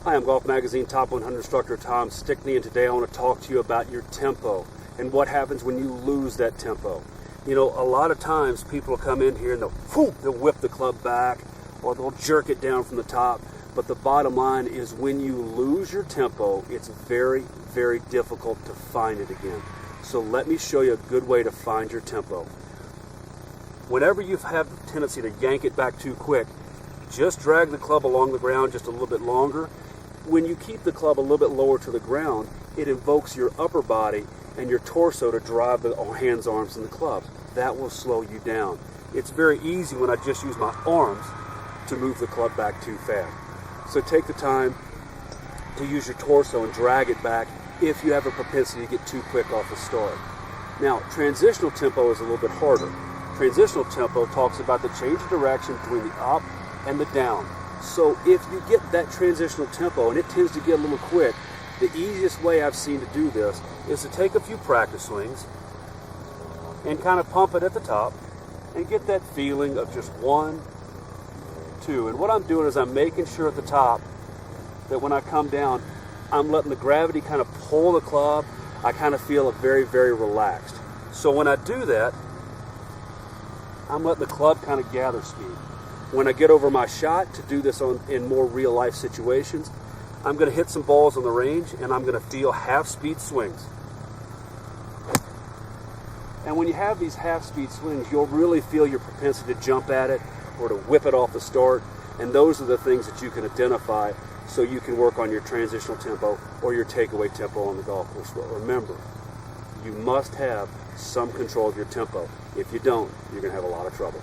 Hi, I'm Golf Magazine Top 100 instructor Tom Stickney, and today I want to talk to you about your tempo and what happens when you lose that tempo. You know, a lot of times people will come in here and they'll whip the club back or they'll jerk it down from the top, but the bottom line is when you lose your tempo, it's very, very difficult to find it again. So let me show you a good way to find your tempo. Whenever you have the tendency to yank it back too quick, just drag the club along the ground just a little bit longer. When you keep the club a little bit lower to the ground, it invokes your upper body and your torso to drive the hands, arms, and the club. That will slow you down. It's very easy when I just use my arms to move the club back too fast. So take the time to use your torso and drag it back if you have a propensity to get too quick off the start. Now, transitional tempo is a little bit harder. Transitional tempo talks about the change of direction between the up and the down. So if you get that transitional tempo and it tends to get a little quick, the easiest way I've seen to do this is to take a few practice swings and kind of pump it at the top and get that feeling of just 1, 2. And what I'm doing is I'm making sure at the top that when I come down, I'm letting the gravity kind of pull the club. I kind of feel it very, very relaxed. So when I do that, I'm letting the club kind of gather speed. When I get over my shot to do this in more real life situations, I'm going to hit some balls on the range and I'm going to feel half-speed swings. And when you have these half-speed swings, you'll really feel your propensity to jump at it or to whip it off the start. And those are the things that you can identify so you can work on your transitional tempo or your takeaway tempo on the golf course. But remember, you must have some control of your tempo. If you don't, you're going to have a lot of trouble.